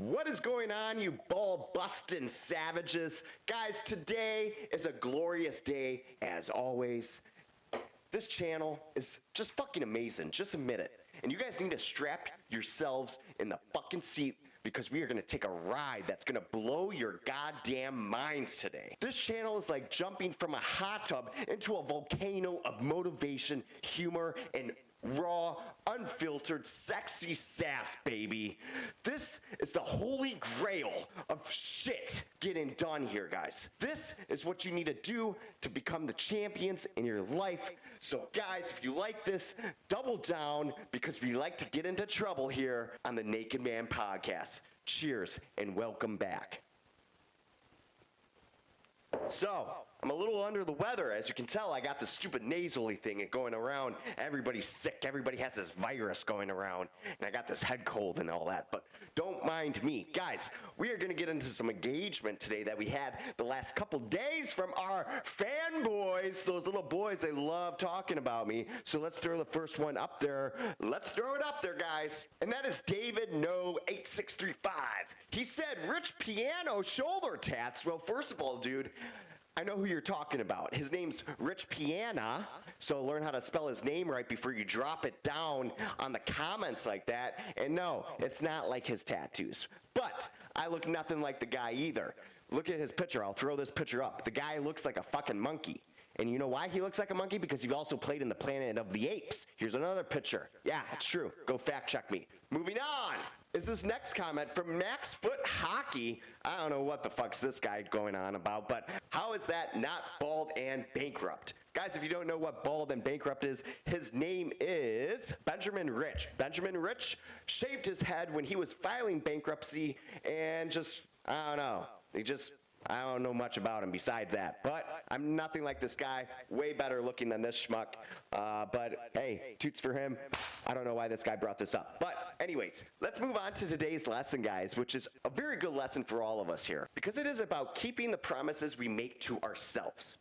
What is going on, you ball-busting savages? Guys, today is a glorious day, as always. This channel is just fucking amazing, just admit it. And you guys need to strap yourselves in the fucking seat because we are gonna take a ride that's gonna blow your goddamn minds today. This channel is like jumping from a hot tub into a volcano of motivation, humor, and raw, unfiltered, sexy sass, baby. This is the holy grail of shit getting done here, guys. This is what you need to do to become the champions in your life. So guys, if you like this, double down because we like to get into trouble here on the Naked Man Podcast. Cheers and welcome back. So, I'm a little under the weather. As you can tell, I got this stupid nasally thing going around. Everybody's sick. Everybody has this virus going around. And I got this head cold and all that. But don't mind me. Guys, we are going to get into some engagement today that we had the last couple days from our fanboys. Those little boys, they love talking about me. So let's throw the first one up there. Let's throw it up there, guys. And that is David No 8635. He said, Rich Piano shoulder tats. Well, first of all, dude, I know who you're talking about. His name's Rich Piana, so learn how to spell his name right before you drop it down on the comments like that. And no, it's not like his tattoos. But I look nothing like the guy either. Look at his picture. I'll throw this picture up. The guy looks like a fucking monkey. And you know why he looks like a monkey? Because he also played in the Planet of the Apes. Here's another picture. Yeah, it's true. Go fact check me. Moving on is this next comment from Max Foot Hockey. I don't know what the fuck's this guy going on about, but how is that not bald and bankrupt? Guys, if you don't know what bald and bankrupt is, his name is Benjamin Rich. Benjamin Rich shaved his head when he was filing bankruptcy and just, I don't know, I don't know much about him besides that, but I'm nothing like this guy, way better looking than this schmuck, but hey, toots for him. I don't know why this guy brought this up, but anyways, let's move on to today's lesson, guys, which is a very good lesson for all of us here, because it is about keeping the promises we make to ourselves.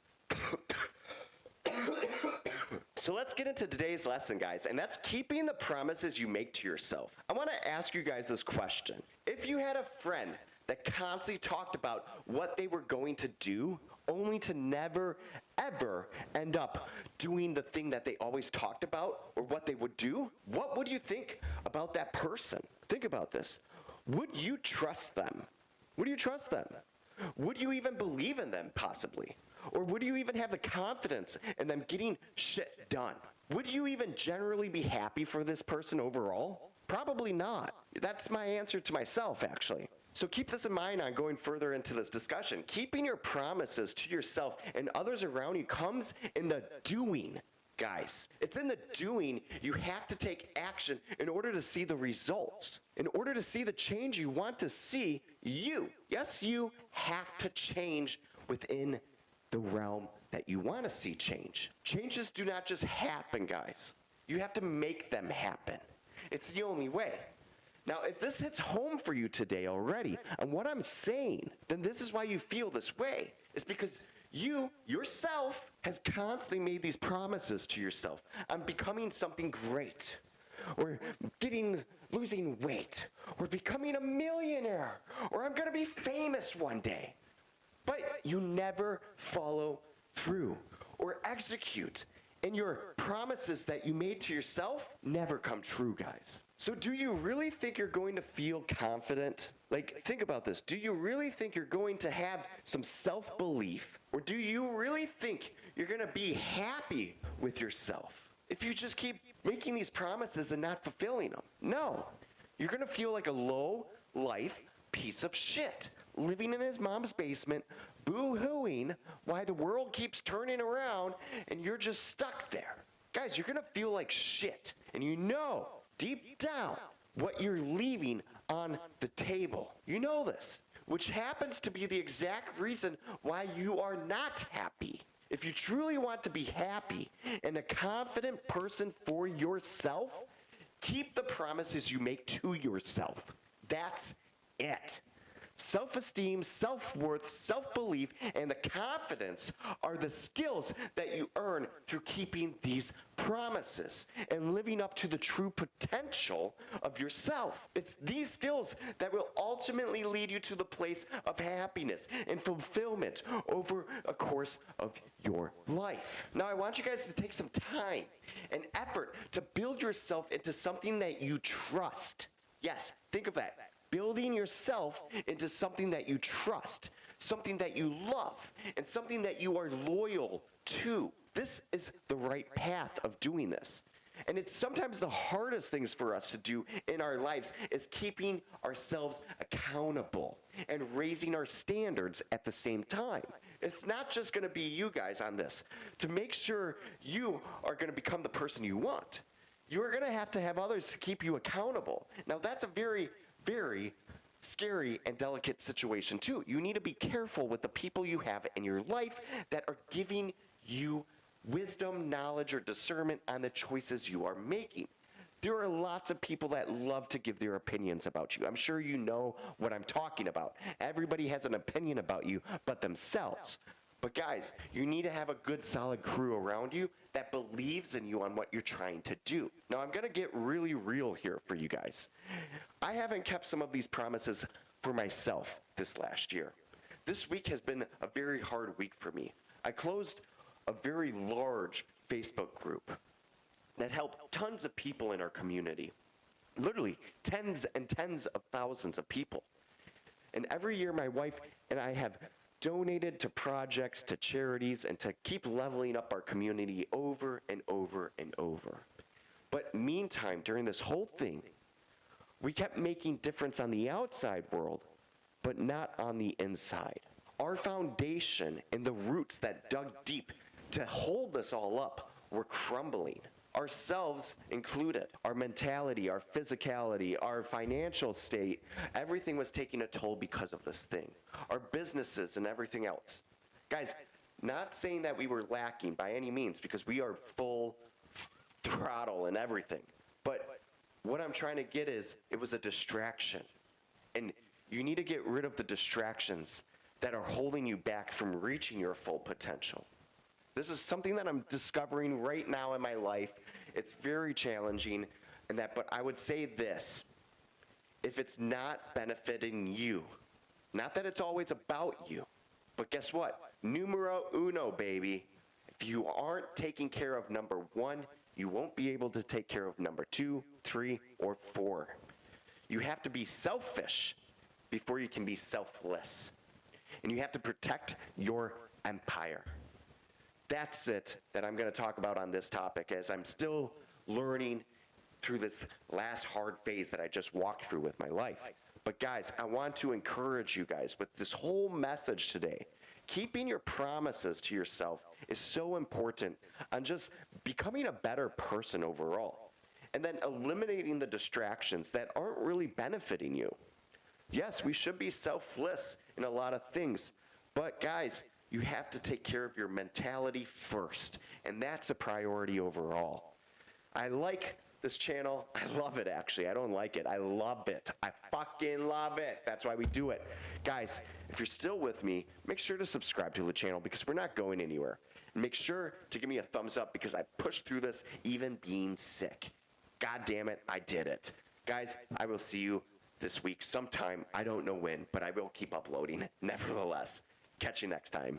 So let's get into today's lesson, guys, and that's keeping the promises you make to yourself. I want to ask you guys this question. If you had a friend that constantly talked about what they were going to do, only to never, ever end up doing the thing that they always talked about or what they would do, what would you think about that person? Think about this. Would you trust them? Would you trust them? Would you even believe in them, possibly? Or would you even have the confidence in them getting shit done? Would you even generally be happy for this person overall? Probably not. That's my answer to myself, actually. So keep this in mind on going further into this discussion. Keeping your promises to yourself and others around you comes in the doing, guys. It's in the doing. You have to take action in order to see the results. In order to see the change you want to see, you have to change within the realm that you want to see change. Changes do not just happen, guys. You have to make them happen. It's the only way. Now, if this hits home for you today already, and what I'm saying, then this is why you feel this way. It's because you, yourself, has constantly made these promises to yourself. I'm becoming something great, or losing weight, or becoming a millionaire, or I'm going to be famous one day. But you never follow through or execute. And your promises that you made to yourself never come true, guys. So do you really think you're going to feel confident? Like, think about this. Do you really think you're going to have some self-belief? Or do you really think you're going to be happy with yourself if you just keep making these promises and not fulfilling them? No. You're going to feel like a low-life piece of shit, living in his mom's basement, boo-hooing why the world keeps turning around and you're just stuck there. Guys, you're going to feel like shit. And you know deep down what you're leaving on the table. You know this, which happens to be the exact reason why you are not happy. If you truly want to be happy and a confident person for yourself, keep the promises you make to yourself. That's it. Self-esteem, self-worth, self-belief, and the confidence are the skills that you earn through keeping these promises and living up to the true potential of yourself. It's these skills that will ultimately lead you to the place of happiness and fulfillment over a course of your life. Now, I want you guys to take some time and effort to build yourself into something that you trust. Yes, think of that. Building yourself into something that you trust, something that you love, and something that you are loyal to. This is the right path of doing this. And it's sometimes the hardest things for us to do in our lives is keeping ourselves accountable and raising our standards at the same time. It's not just going to be you guys on this. To make sure you are going to become the person you want, you're going to have others to keep you accountable. Now, that's a very, very scary and delicate situation, too. You need to be careful with the people you have in your life that are giving you wisdom, knowledge, or discernment on the choices you are making. There are lots of people that love to give their opinions about you. I'm sure you know what I'm talking about. Everybody has an opinion about you but themselves. But guys, you need to have a good, solid crew around you that believes in you on what you're trying to do. Now, I'm going to get really real here for you guys. I haven't kept some of these promises for myself this last year. This week has been a very hard week for me. I closed a very large Facebook group that helped tons of people in our community. Literally tens and tens of thousands of people. And every year my wife and I have donated to projects, to charities, and to keep leveling up our community over and over and over. But meantime, during this whole thing, we kept making difference on the outside world, but not on the inside. Our foundation and the roots that dug deep to hold this all up were crumbling. Ourselves included. Our mentality, our physicality, our financial state, everything was taking a toll because of this thing. Our businesses and everything else. Guys, not saying that we were lacking by any means, because we are full throttle and everything. But what I'm trying to get is, it was a distraction. And you need to get rid of the distractions that are holding you back from reaching your full potential. This is something that I'm discovering right now in my life. It's very challenging, but I would say this: if it's not benefiting you, not that it's always about you, but guess what? Numero uno, baby. If you aren't taking care of number one, you won't be able to take care of number 2, 3, or 4. You have to be selfish before you can be selfless. And you have to protect your empire. That's it that I'm going to talk about on this topic, as I'm still learning through this last hard phase that I just walked through with my life. But guys, I want to encourage you guys with this whole message today. Keeping your promises to yourself is so important on just becoming a better person overall. And then eliminating the distractions that aren't really benefiting you. Yes, we should be selfless in a lot of things, but guys, you have to take care of your mentality first, and that's a priority overall. I like this channel. I love it, actually. I don't like it. I love it. I fucking love it. That's why we do it. Guys, if you're still with me, make sure to subscribe to the channel, because we're not going anywhere. And make sure to give me a thumbs up, because I pushed through this even being sick. God damn it, I did it. Guys, I will see you this week sometime. I don't know when, but I will keep uploading nevertheless. Catch you next time.